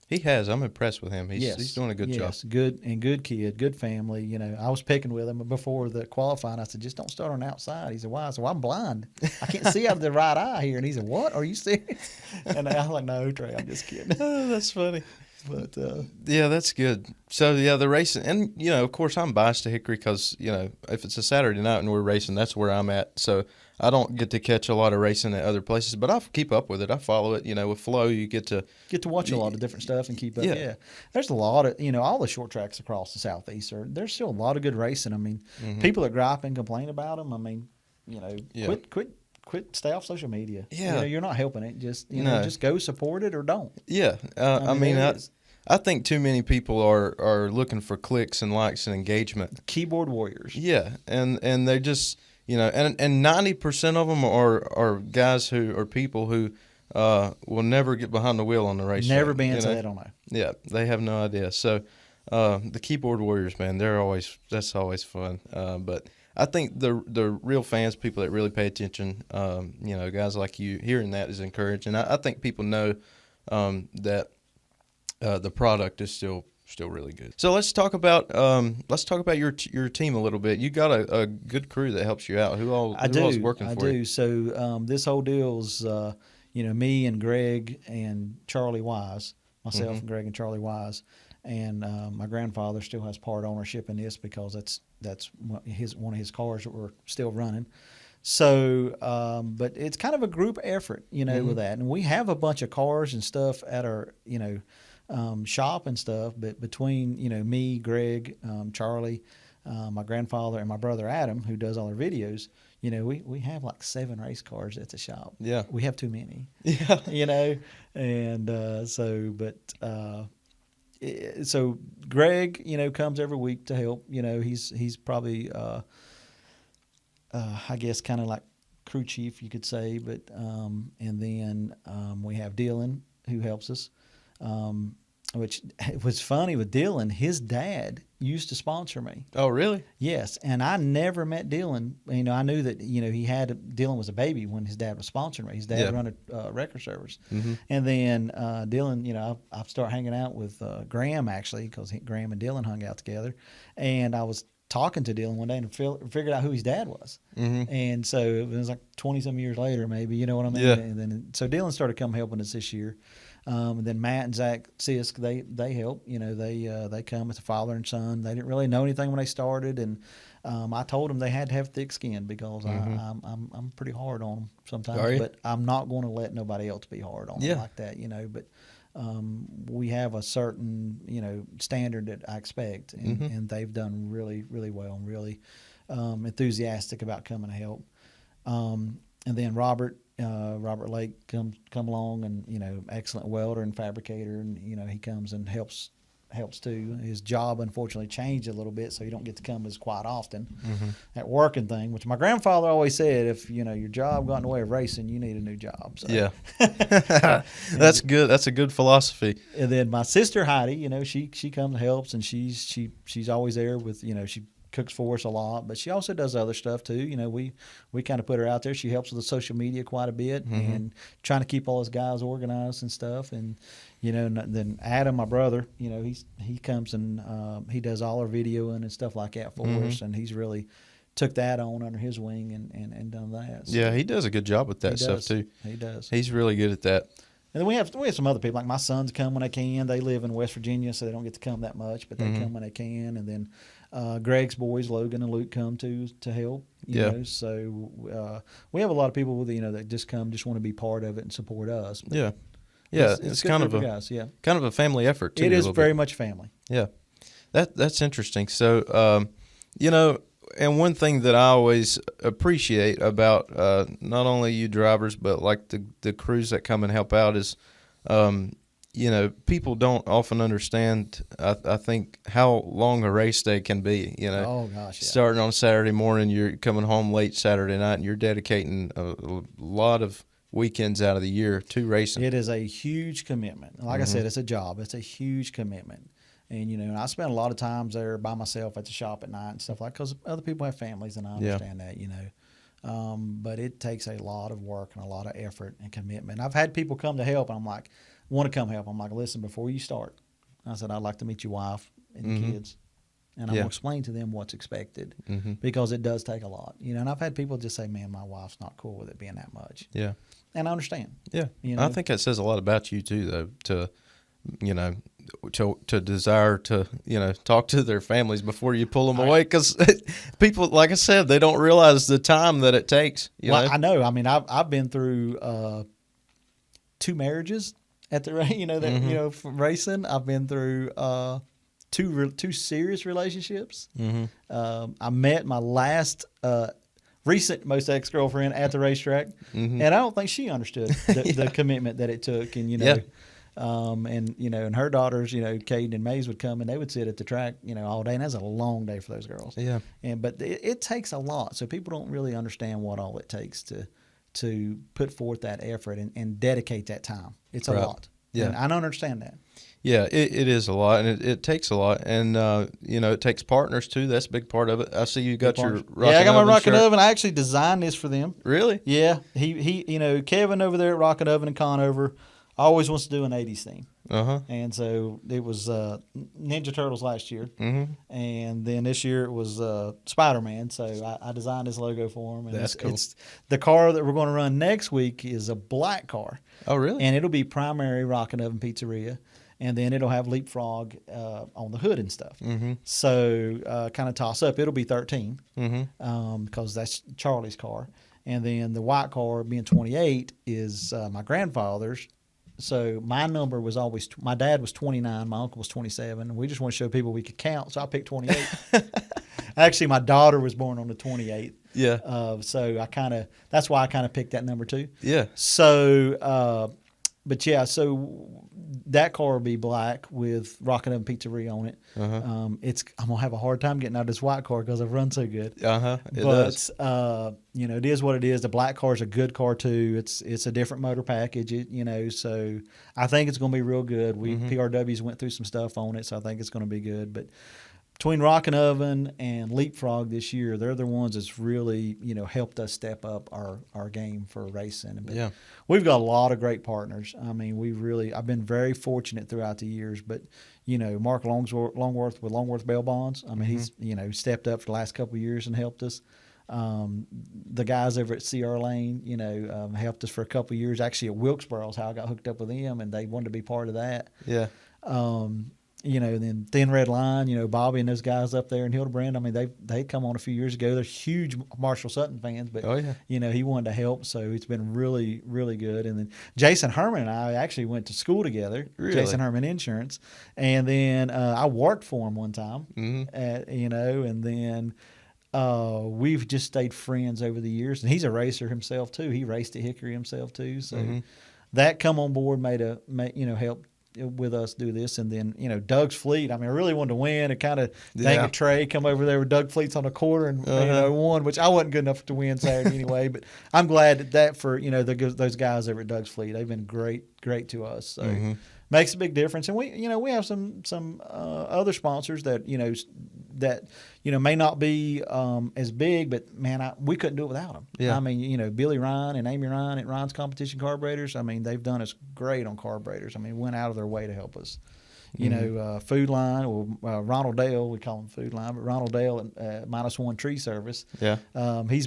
He has. I'm impressed with him. He's yes, he's doing a good job. Good kid, good family. I was picking with him before the qualifying. I said, just don't start on the outside. He said, why? I said, well, I'm blind. I can't see out of the right eye here. And he said, what? Are you serious? And I was like, no, Trey, I'm just kidding. Oh, that's funny. But Yeah, that's good. So yeah, the racing, and of course, I'm biased to Hickory because if it's a Saturday night and we're racing, that's where I'm at. So I don't get to catch a lot of racing at other places, but I keep up with it. I follow it. With Flow, you get to watch a lot of different stuff and keep up. Yeah. Yeah. There's a lot of, all the short tracks across the Southeast there's still a lot of good racing. I mean, people that gripe and complain about them, I mean, Yeah. quit, stay off social media. Yeah. You're not helping it. Just, No. just go support it or don't. yeah. I mean, there it is. I think too many people are looking for clicks and likes and engagement. Keyboard warriors. Yeah, and they just and 90% of them are guys who are people who will never get behind the wheel on the race. Never track, been, so they don't know. Yeah, they have no idea. So the keyboard warriors, man, that's always fun. But I think the real fans, people that really pay attention, guys like you, hearing that is encouraging. I think people know that the product is still really good. So let's talk about your team a little bit. You got a good crew that helps you out. Who all's working for you? So this whole deal's me and Greg and Charlie Wise, myself and Greg and Charlie Wise, and my grandfather still has part ownership in this because that's one of his cars that we're still running. So, but it's kind of a group effort, with that, and we have a bunch of cars and stuff at our shop and stuff, but between me, Greg, Charlie, my grandfather, and my brother Adam, who does all our videos, we have like 7 race cars at the shop. Yeah, we have too many. Yeah, and so Greg, comes every week to help. He's probably I guess kind of like crew chief, you could say, but and then we have Dylan who helps us. Which was funny with Dylan. His dad used to sponsor me. Oh, really? Yes, and I never met Dylan. I knew that Dylan was a baby when his dad was sponsoring me. His dad run a record service, and then Dylan. I started hanging out with Graham actually because Graham and Dylan hung out together, and I was talking to Dylan one day and figured out who his dad was. And so it was like 20-some years later, maybe, you know what I mean? Yeah. And then so Dylan started come helping us this year. And then Matt and Zach Sisk, they help. They come as a father and son. They didn't really know anything when they started, and I told them they had to have thick skin because I'm pretty hard on them sometimes. Are you? But I'm not going to let nobody else be hard on them like that. But we have a certain standard that I expect, and they've done really, really well and really enthusiastic about coming to help. And then Robert Lake come along, and excellent welder and fabricator, and he comes and helps too. His job unfortunately changed a little bit, so you don't get to come as quite often at work and thing. Which my grandfather always said, if your job got in the way of racing, you need a new job. So. Yeah, that's good. That's a good philosophy. And then my sister Heidi, she comes and helps, and she's always there with she cooks for us a lot, but she also does other stuff too. We kind of put her out there. She helps with the social media quite a bit and trying to keep all those guys organized and stuff. And and then Adam, my brother, he comes and he does all our videoing and stuff like that for us, and he's really took that on under his wing and done that. So yeah, he does a good job with that stuff too. He does. He's really good at that. And then we have some other people, like my sons come when they can. They live in West Virginia, so they don't get to come that much, but they come when they can. And then Greg's boys, Logan and Luke, come to help. You know, so we have a lot of people that just want to be part of it and support us. But yeah, it's kind of guys, kind of a family effort too. It is very much family. Yeah, that's interesting. So and one thing that I always appreciate about not only you drivers, but like the crews that come and help out is, people don't often understand, I think, how long a race day can be. Oh, gosh, yeah. Starting on Saturday morning, you're coming home late Saturday night, and you're dedicating a lot of weekends out of the year to racing. It is a huge commitment. Like I said, it's a job. It's a huge commitment. And I spend a lot of times there by myself at the shop at night and stuff like, because other people have families, and I understand that. But it takes a lot of work and a lot of effort and commitment. I've had people come to help, and I'm like, want to come help. I'm like, listen, before you start, I said, I'd like to meet your wife and kids. And I'm going to explain to them what's expected because it does take a lot. And I've had people just say, man, my wife's not cool with it being that much. Yeah. And I understand. Yeah. I think that says a lot about you too, though, to desire to, talk to their families before you pull them away. Because people, like I said, they don't realize the time that it takes. I know. I mean, I've been through 2 marriages at the from racing. I've been through two serious relationships. I met my last recent most ex-girlfriend at the racetrack, and I don't think she understood the commitment that it took. And and her daughters, Caden and Maze would come and they would sit at the track, all day, and that's a long day for those girls. Yeah. But it takes a lot, so people don't really understand what all it takes to put forth that effort and dedicate that time. It's a lot. Yeah. And I don't understand that. Yeah, it is a lot, and it takes a lot, and it takes partners too. That's a big part of it. I see you got your Rockin' I got my Rockin' shirt. Oven. I actually designed this for them. Really? Yeah, he Kevin over there at Rockin' Oven in Conover always wants to do an '80s theme. And so it was Ninja Turtles last year, and then this year it was Spider-Man. So I designed this logo for him. And that's cool. It's the car that we're going to run next week is a black car. Oh, really? And it'll be primary Rockin' Oven Pizzeria. And then it'll have Leapfrog on the hood and stuff. So kind of toss up. It'll be 13 because that's Charlie's car. And then the white car, being 28, is my grandfather's. So my number was always my dad was 29, my uncle was 27. We just want to show people we could count, so I picked 28. Actually, my daughter was born on the 28th. Yeah. So that's why I kind of picked that number too. Yeah. So. But yeah, so that car will be black with Rockin' Oven Pizzeria on it. I'm gonna have a hard time getting out of this white car because I've run so good. It does. It is what it is. The black car is a good car too. It's a different motor package. So I think it's gonna be real good. We PRWs went through some stuff on it, so I think it's gonna be good. But between Rockin' Oven and Leapfrog this year, they're the ones that's really, helped us step up our game for racing. But we've got a lot of great partners. I mean, I've been very fortunate throughout the years. But, Mark Longworth with Longworth Bail Bonds, I mean, he's, stepped up for the last couple of years and helped us. The guys over at CR Lane, helped us for a couple of years. Actually, at Wilkesboro is how I got hooked up with them, and they wanted to be part of that. Yeah. Then Thin Red Line, Bobby and those guys up there in Hildebrand. I mean, they come on a few years ago. They're huge Marshall Sutton fans, but he wanted to help, so it's been really, really good. And then Jason Herman and I actually went to school together. Really? Jason Herman Insurance, and then I worked for him one time. And then we've just stayed friends over the years. And he's a racer himself too. He raced at Hickory himself too. So that come on board helped with us do this. And then Doug's Fleet, I mean, I really wanted to win. It kind of dang Trey come over there with Doug Fleet's on the quarter and won, which I wasn't good enough to win Saturday anyway. But I'm glad that for those guys over at Doug's Fleet, they've been great to us. So makes a big difference. And we have some other sponsors that may not be as big, but man, we couldn't do it without them. Yeah. I mean, Billy Ryan and Amy Ryan at Ryan's Competition Carburetors. I mean, they've done us great on carburetors. I mean, went out of their way to help us. Food Line, or Ronald Dale, we call him Food Line, but Ronald Dale at Minus One Tree Service. Yeah. He's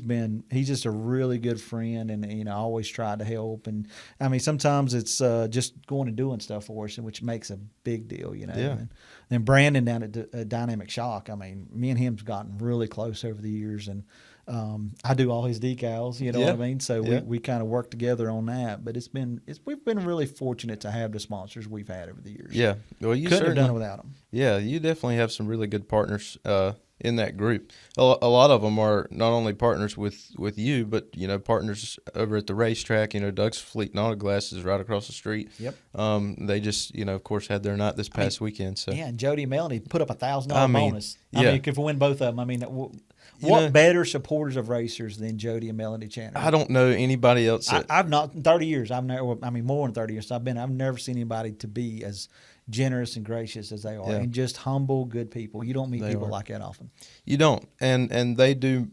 just a really good friend, and always tried to help. And I mean, sometimes it's just going and doing stuff for us, which makes a big deal, Yeah. And then Brandon down at Dynamic Shock. I mean, me and him's gotten really close over the years, and I do all his decals, what I mean? So we kind of work together on that. But we've been really fortunate to have the sponsors we've had over the years. Yeah. Well, you couldn't have done it without them. Yeah, you definitely have some really good partners in that group. A lot of them are not only partners with you, but partners over at the racetrack. Doug's Fleet and Auto Glass is right across the street. Yep. They just of course had their night this past weekend. So and Jody and Melanie put up $1,000 bonus. I mean, if we win both of them, I mean, what better supporters of racers than Jody and Melanie Chandler? I don't know anybody else. I've not in 30 years. I've never. I mean, more than 30 years. I've never seen anybody to be as generous and gracious as they are, Yeah. and just humble, good people. You don't meet They people are. like that often. You don't, and they do.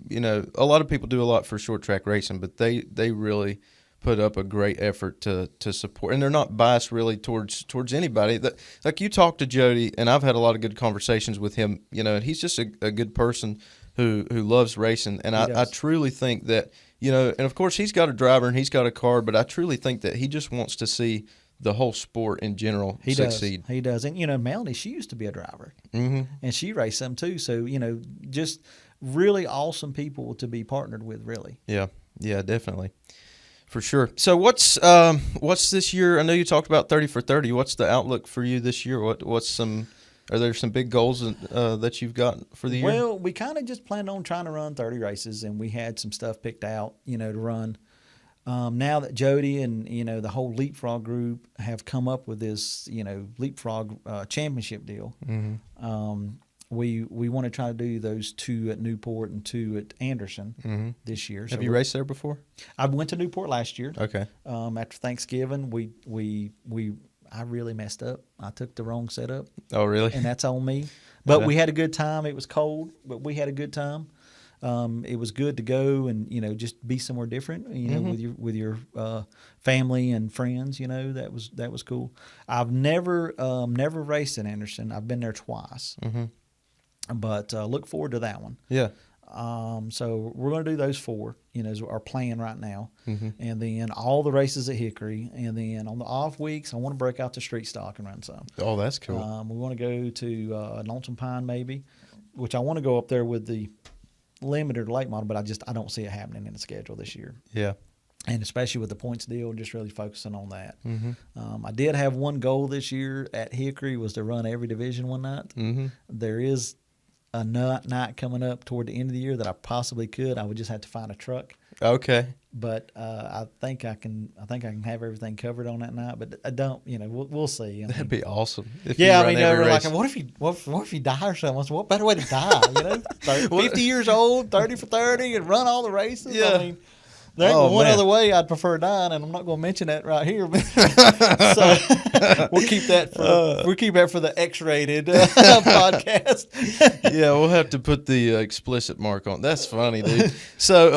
A lot of people do a lot for short track racing, but they really put up a great effort to support, and they're not biased really towards anybody. That, like, you talk to Jody, and I've had a lot of good conversations with him. And he's just a good person who loves racing, and I does. truly think that and of course he's got a driver and he's got a car, but I truly think that he just wants to see the whole sport in general succeed. He does. And Melanie, she used to be a driver, Mm-hmm. and she raced some too. So just really awesome people to be partnered with. Really. Yeah, definitely. For sure. So what's this year? I know you talked about 30 for 30. What's the outlook for you this year? Are there some big goals that you've got for the year? Well, we kind of just planned on trying to run 30 races, and we had some stuff picked out, to run. Now that Jody and the whole Leapfrog group have come up with this, Leapfrog championship deal, we want to try to do those 2 at Newport and 2 at Anderson this year. Have you raced there before? I went to Newport last year. Okay. After Thanksgiving, I really messed up. I took the wrong setup, Oh, really? and that's on me. But Yeah. we had a good time. It was cold, but we had a good time. It was good to go and just be somewhere different. With your family and friends. That was cool. I've never raced in Anderson. I've been there twice, but look forward to that one. Yeah. So we're going to do those 4, is our plan right now. Mm-hmm. And then all the races at Hickory. And then on the off weeks, I want to break out the street stock and run some. Oh, that's cool. We want to go to Lonesome Pine maybe, which I want to go up there with the limited or late model, but I don't see it happening in the schedule this year. Yeah. And especially with the points deal, just really focusing on that. Mm-hmm. I did have one goal this year at Hickory was to run every division one night. Mm-hmm. There is a night coming up toward the end of the year that I possibly could. I would just have to find a truck, Okay. but I think I can have everything covered on that night. But I don't. We'll see. That'd be awesome. If Yeah, you run they every were like, race. what if you die or something? I said, what better way to die? 50 years old, 30 for 30, and run all the races. Yeah. I mean, there ain't Oh, one man. other way I'd prefer dying, and I'm not going to mention that right here. But so we'll keep that for the X-rated podcast. Yeah, we'll have to put the explicit mark on. That's funny, dude. So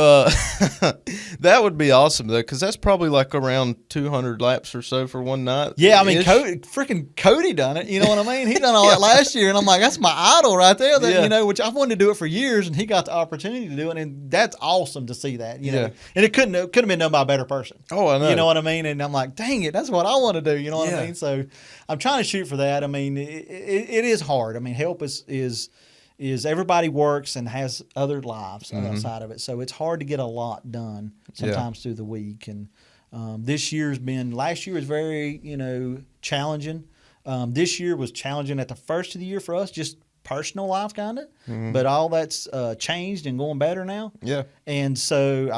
that would be awesome though, because that's probably like around 200 laps or so for one night. Yeah, I mean, Ish. Cody done it. You know what I mean? He done all that last year, and I'm like, that's my idol right there. That, Yeah. which I've wanted to do it for years, and he got the opportunity to do it, and that's awesome to see that. Yeah. And it couldn't have been done by a better person. Oh, I know. You know what I mean? And I'm like, dang it, that's what I want to do. You know what Yeah. I mean? So I'm trying to shoot for that. I mean, it is hard. I mean, help is everybody works and has other lives outside of it, so it's hard to get a lot done sometimes through the week. And last year was very challenging. This year was challenging at the first of the year for us, just personal life kind of, but all that's changed and going better now. Yeah. And so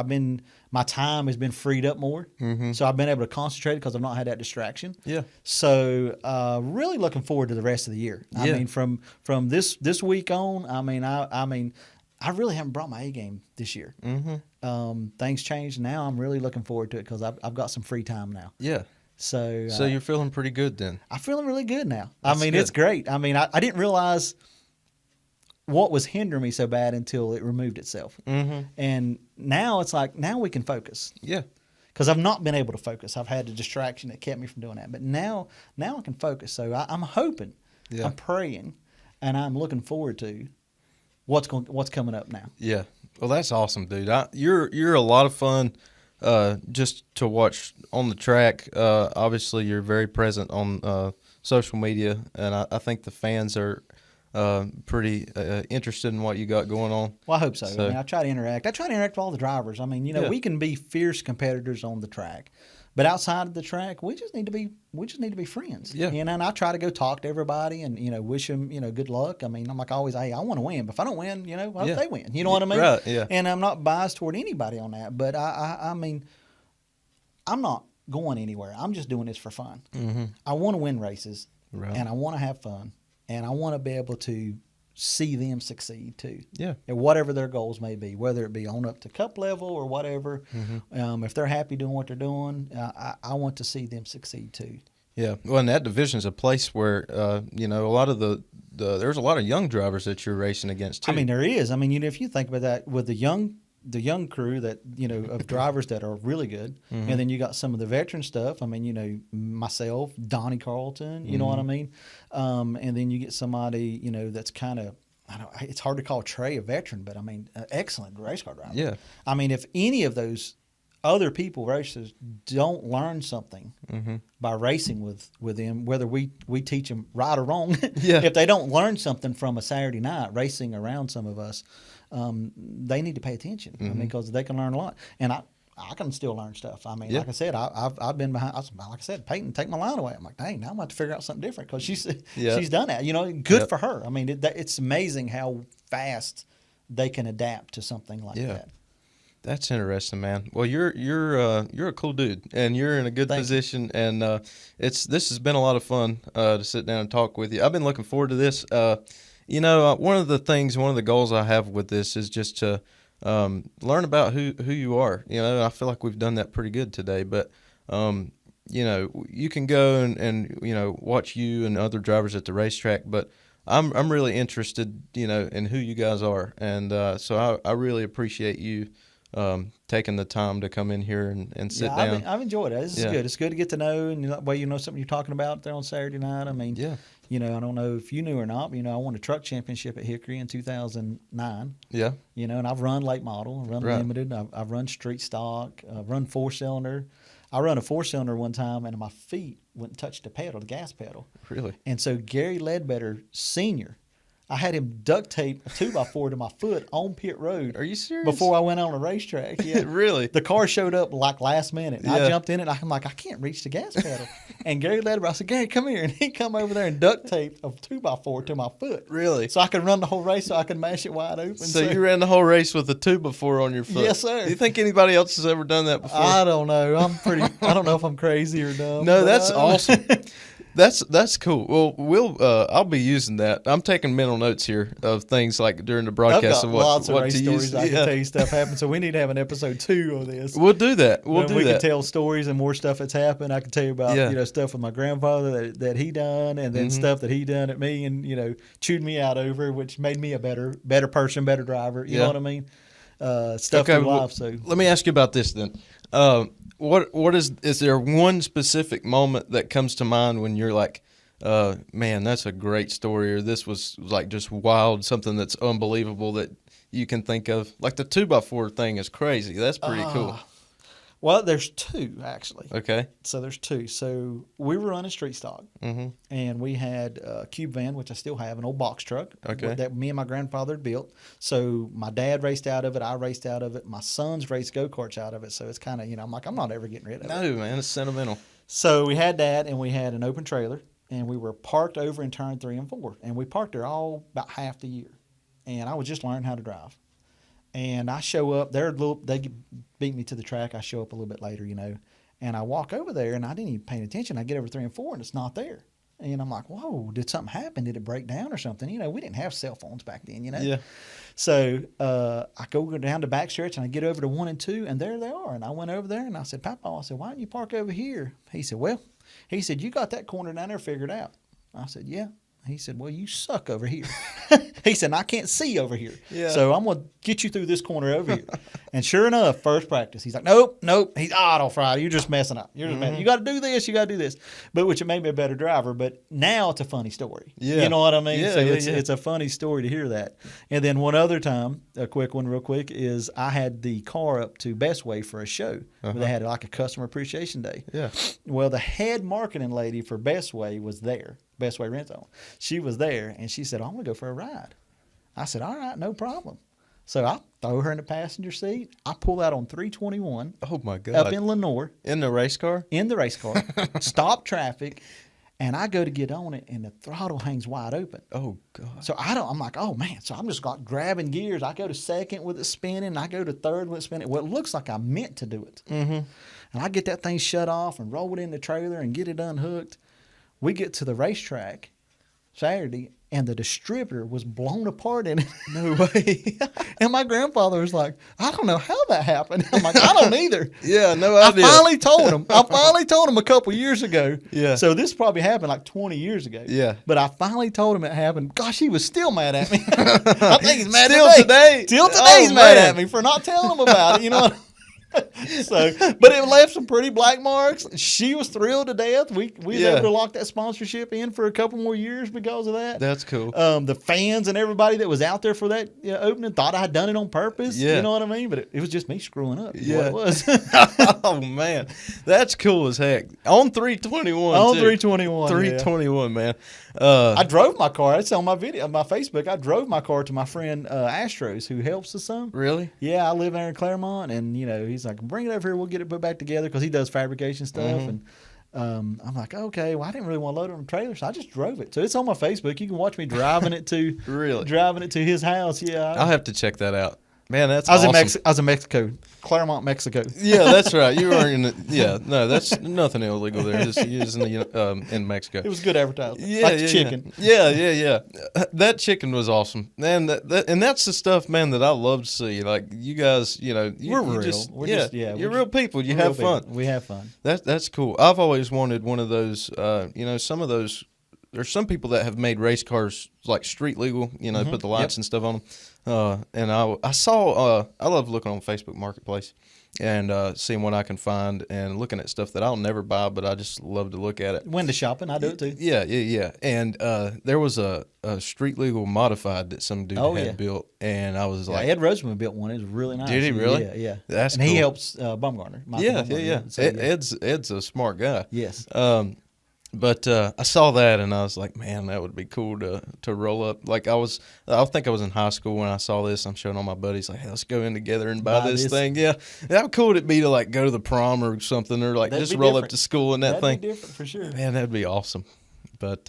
my time has been freed up more. So I've been able to concentrate because I've not had that distraction. Yeah. So really looking forward to the rest of the year. I Yeah. mean, from this week on, I really haven't brought my A game this year. Things changed. Now I'm really looking forward to it because I've got some free time now. Yeah. So So you're feeling pretty good then. I'm feeling really good now. That's It's good. great. I mean, I didn't realize what was hindering me so bad until it removed itself. And now it's like, now we can focus. Yeah. Because I've not been able to focus. I've had a distraction that kept me from doing that. But now I can focus. So I'm hoping, Yeah. I'm praying, and I'm looking forward to what's coming up now. Yeah. Well, that's awesome, dude. You're a lot of fun just to watch on the track. Obviously, you're very present on social media, and I think the fans are pretty interested in what you got going on. Well, I hope so. So- I mean, I try to interact. I try to interact with all the drivers. I mean, Yeah. we can be fierce competitors on the track, but outside of the track, we just need to be friends. Yeah. And I try to go talk to everybody and wish them good luck. I mean, I'm like always, hey, I want to win, but if I don't win, I hope Yeah. they win. You know what I mean? Right, yeah. And I'm not biased toward anybody on that, but I mean, I'm not going anywhere. I'm just doing this for fun. I want to win races, Right. and I want to have fun, and I want to be able to see them succeed too. Yeah. And whatever their goals may be, whether it be on up to cup level or whatever. If they're happy doing what they're doing, I want to see them succeed too. Yeah. Well, and that division is a place where, you know, a lot of there's a lot of young drivers that you're racing against too. I mean, there is. I mean, you know, if you think about that with the young crew that, you know, of drivers that are really good, and then you got some of the veteran stuff. I mean, you know, myself, Donnie Carlton, you know what I mean? And then you get somebody, you know, that's kind of, it's hard to call Trey a veteran, but I mean, excellent race car driver. Yeah. I mean, if any of those other people, racers, don't learn something by racing with them, whether we teach them right or wrong, Yeah. if they don't learn something from a Saturday night racing around some of us, they need to pay attention. I mean, because they can learn a lot. And I can still learn stuff. I mean, Yeah. like I said, I've been behind. Like I said, Peyton, take my line away. I'm like, dang, now I'm going to have to figure out something different because Yeah. she's done that. You know, good Yeah. for her. I mean, it's amazing how fast they can adapt to something like Yeah. that. That's interesting, man. Well, you're a cool dude, and you're in a good Thank you. position. And this has been a lot of fun to sit down and talk with you. I've been looking forward to this. You know, one of the goals I have with this is just to learn about who you are. You know, I feel like we've done that pretty good today. But you know, you can go and you know watch you and other drivers at the racetrack, but I'm really interested, you know, in who you guys are, and so I really appreciate you. Taking the time to come in here and sit down. I've enjoyed it. This is good. It's good to get to know, and that way you know something you're talking about there on Saturday night. I mean, Yeah. you know, I don't know if you knew or not, but, you know, I won a truck championship at Hickory in 2009. Yeah. You know, and I've run late model, I've run Right. limited, I've run street stock, I've run 4-cylinder. I run a 4-cylinder one time, and my feet wouldn't touch the pedal, the gas pedal. Really? And so Gary Ledbetter Sr., I had him duct tape a 2x4 to my foot on pit road. Are you serious? Before I went on a racetrack. Yeah. Really? The car showed up like last minute. And Yeah. I jumped in it. I'm like, I can't reach the gas pedal. And Gary Ledbetter, I said, Gary, come here. And he come over there and duct taped a 2x4 to my foot. Really? So I could run the whole race so I could mash it wide open. So you ran the whole race with a 2x4 on your foot? Yes, sir. Do you think anybody else has ever done that before? I don't know. I don't know if I'm crazy or dumb. No, but that's I- awesome. That's cool. Well, I'll be using that. I'm taking mental notes here of things like during the I've broadcast got of lots of what race to stories use. I can Yeah. tell you stuff happened. So we need to have an episode 2 of this. We'll do that. We'll When do we that. can tell stories and more stuff that's happened. I can tell you about Yeah. you know stuff with my grandfather that he done, and then stuff that he done at me, and you know chewed me out over, which made me a better person, better driver. You Yeah. know what I mean? Stuff Okay, through well, life. So Let me ask you about this then. What is there one specific moment that comes to mind when you're like, man, that's a great story, or this was like just wild, something that's unbelievable that you can think of? Like the 2x4 thing is crazy. That's pretty cool. well, there's 2 actually. Okay. So there's 2. So we were running street stock, and we had a cube van, which I still have, an old box truck Okay. that me and my grandfather had built. So my dad raced out of it, I raced out of it, my sons raced go-karts out of it. So it's kind of, you know, I'm like, I'm not ever getting rid of it. No, man, it's sentimental. So we had that, and we had an open trailer, and we were parked over in turn 3 and 4, and we parked there all about half the year. And I was just learning how to drive. And I show up, they beat me to the track. I show up a little bit later, you know, and I walk over there, and I didn't even pay attention. I get over 3 and 4, and it's not there. And I'm like, whoa, did something happen? Did it break down or something? You know, we didn't have cell phones back then, you know. Yeah. So I go down the back stretch, and I get over to 1 and 2, and there they are. And I went over there, and I said, Papa, I said, why don't you park over here? He said, you got that corner down there figured out. I said, yeah. He said, well, you suck over here. He said, I can't see over here. Yeah. So I'm going to get you through this corner over here. And sure enough, first practice, he's like, nope. He's, Otto Friday, you're just messing up. You're just messing. You got to do this. You got to do this. But which it made me a better driver. But now it's a funny story. Yeah. You know what I mean? Yeah, So yeah, it's a funny story to hear that. And then one other time, a quick one real quick, is I had the car up to Bestway for a show. Where they had like a customer appreciation day. Yeah. Well, the head marketing lady for Bestway was there, Bestway Rental. She was there, and she said, I want to go for a ride. I said, all right, no problem. So I throw her in the passenger seat. I pull out on 321 Oh my God. up in Lenore In the race car? in the race car, stop traffic, and I go to get on it, and the throttle hangs wide open. Oh God. So I'm like, oh man. So I'm just like grabbing gears. I go to second with it spinning. I go to third with it spinning. Well, it looks like I meant to do it. Mm-hmm. And I get that thing shut off and roll it in the trailer and get it unhooked. We get to the racetrack Saturday, and the distributor was blown apart in it. No way. And my grandfather was like, I don't know how that happened. I'm like, I don't either. Yeah, no I idea. finally told him. I finally told him a couple years ago. Yeah. So this probably happened like 20 years ago. Yeah. But I finally told him it happened. Gosh, he was still mad at me. I think he's mad Still today. today? Still today Oh, he's mad man. at me for not telling him about it. You know what? So, but it left some pretty black marks. She was thrilled to death. We was Yeah. able to lock that sponsorship in for a couple more years because of that. That's cool. The fans and everybody that was out there for that opening thought I had done it on purpose. Yeah. You know what I mean? But it was just me screwing up. Yeah, Yeah. it was. Oh man, that's cool as heck. On 321. On too. 321. 321, man. I drove my car. It's on my video, on my Facebook. I drove my car to my friend Astros, who helps us some. Really? Yeah, I live there in Claremont, and he's like, "Bring it over here. We'll get it put back together," because he does fabrication stuff. Mm-hmm. And I'm like, "Okay, well, I didn't really want to load it on the trailer, so I just drove it." So it's on my Facebook. You can watch me driving it to Really? driving it to his house. Yeah, I'll have to check that out. Man, that's I was awesome. I was in Mexico, Claremont, Mexico. Yeah, that's right. You were in. Yeah, no, that's nothing illegal there. Just using in Mexico. It was good advertising. Yeah, like the yeah, chicken. Yeah. That chicken was awesome, man. And that's the stuff, man, that I love to see. Like you guys, We're real. We're yeah, just- yeah, you're we're real people. You Real have fun. people. We have fun. That's cool. I've always wanted one of those. Some of those. There's some people that have made race cars like street legal. Put the lights and stuff on them. And I saw. I love looking on Facebook Marketplace and seeing what I can find and looking at stuff that I'll never buy, but I just love to look at it. Window shopping, I do it too. Yeah. And there was a street legal modified that some dude Oh, had yeah. built, and I was Yeah, like, Ed Roseman built one. It was really nice. Did he really? Yeah. That's and he cool. helps Bumgarner. Michael yeah. Bumgarner. So, Ed's a smart guy. Yes. But I saw that and I was like, man, that would be cool to roll up. Like I think I was in high school when I saw this. I'm showing all my buddies like, hey, let's go in together and buy this thing. Yeah, how cool would it be to like go to the prom or something, or like That'd just be roll up different. to school in that That'd thing? be different for sure. Man, that'd be awesome. But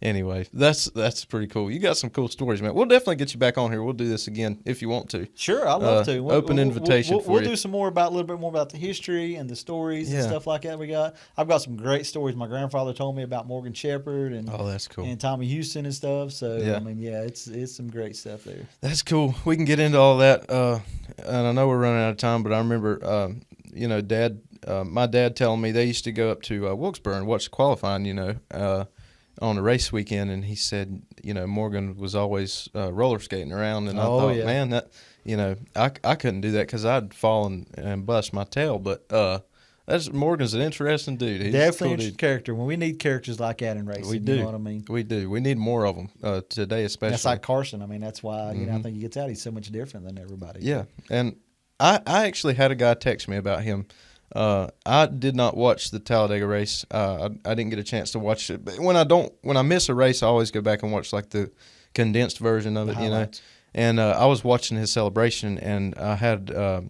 anyway, that's pretty cool. You got some cool stories, man. We'll definitely get you back on here. We'll do this again if you want to. Sure, I'd love to. Open invitation for we'll you. do some more about a little bit more about the history and the stories and Yeah. stuff like that. I've got some great stories. My grandfather told me about Morgan Shepherd and Oh, that's cool. and Tommy Houston and stuff. So Yeah. I mean, yeah, it's some great stuff there. That's cool. We can get into all that. And I know we're running out of time, but I remember, Dad, my dad telling me they used to go up to Wilkesboro and watch qualifying, on a race weekend. And he said, Morgan was always roller skating around. And I Oh, thought, yeah. man, that, I couldn't do that because I'd fall and bust my tail. But Morgan's an interesting dude. He's a Definitely cool interesting dude. character. When we need characters like that in racing, We do. You know what I mean? We do. We need more of them today, especially. That's like Carson. I mean, that's why I think he gets out. He's so much different than everybody. Yeah, and I actually had a guy text me about him. I did not watch the Talladega race. I didn't get a chance to watch it. But when I miss a race, I always go back and watch like the condensed version of it. highlights. And I was watching his celebration, and I had a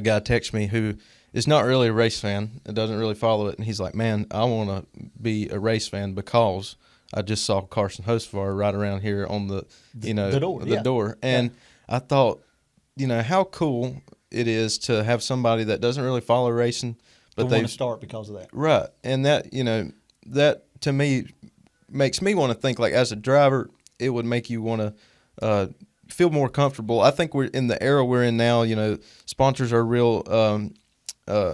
guy text me who is not really a race fan and doesn't really follow it, and he's like, "Man, I want to be a race fan because I just saw Carson Hocevar right around here on the door, and I thought, how cool it is to have somebody that doesn't really follow racing, but They they want to start because of that. right, and that that to me makes me want to think like as a driver, it would make you want to feel more comfortable. I think we're in the era we're in now. Sponsors are real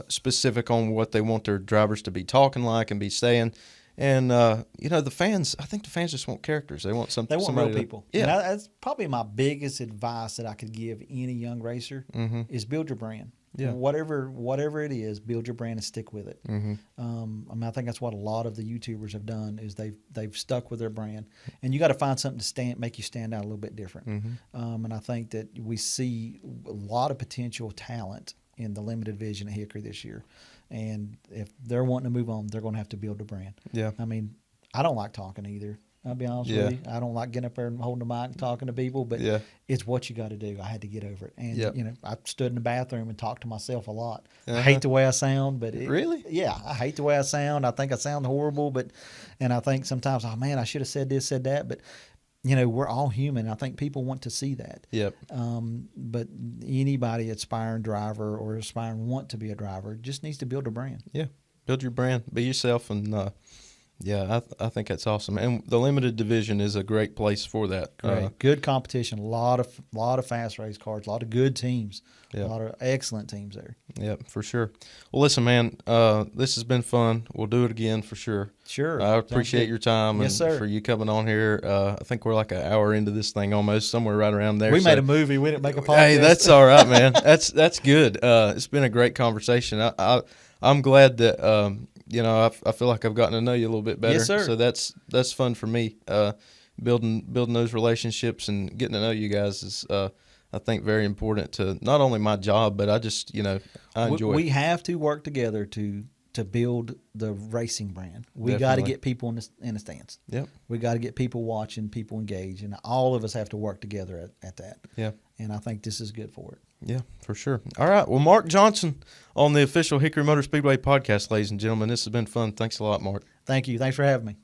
specific on what they want their drivers to be talking like and be saying. And the fans, I think the fans just want characters. They want something. They want real people. Yeah, And that's probably my biggest advice that I could give any young racer is build your brand. Yeah. Whatever it is, build your brand and stick with it. Mm-hmm. I think that's what a lot of the YouTubers have done is they've stuck with their brand, and you got to find something to make you stand out a little bit different. And I think that we see a lot of potential talent in the limited division at Hickory this year. And if they're wanting to move on, they're going to have to build a brand. Yeah. I mean, I don't like talking either. I'll be honest with you. I don't like getting up there and holding the mic and talking to people, but it's what you got to do. I had to get over it. And, I stood in the bathroom and talked to myself a lot. I hate the way I sound, but Really? Yeah, I hate the way I sound. I think I sound horrible, and I think sometimes, oh man, I should have said this, said that, but we're all human. I think people want to see that. Yep. But anybody aspiring driver or aspiring want to be a driver just needs to build a brand. Yeah. Build your brand. Be yourself, and Yeah, I think that's awesome, and the limited division is a great place for that. Great. Good competition. A lot of fast race cars. A lot of good teams. Yeah. A lot of excellent teams there. Yeah, for sure. Well, listen, man, this has been fun. We'll do it again for sure. Sure. I appreciate your time and Yes, sir. for you coming on here. I think we're like an hour into this thing almost, somewhere right around there. We so- made a movie. We didn't make a podcast. Hey, that's all right, man. That's good. It's been a great conversation. I'm glad that I feel like I've gotten to know you a little bit better. Yes, sir. So that's fun for me. Building those relationships and getting to know you guys is I think very important to not only my job, but I just I enjoy. We have to work together to build the racing brand. We got to Definitely. get people in the stands. Yep. We got to get people watching, people engaged, and all of us have to work together at that. Yeah. And I think this is good for it. Yeah, for sure. All right. Well, Mark Johnson on the official Hickory Motor Speedway podcast, ladies and gentlemen. This has been fun. Thanks a lot, Mark. Thank you. Thanks for having me.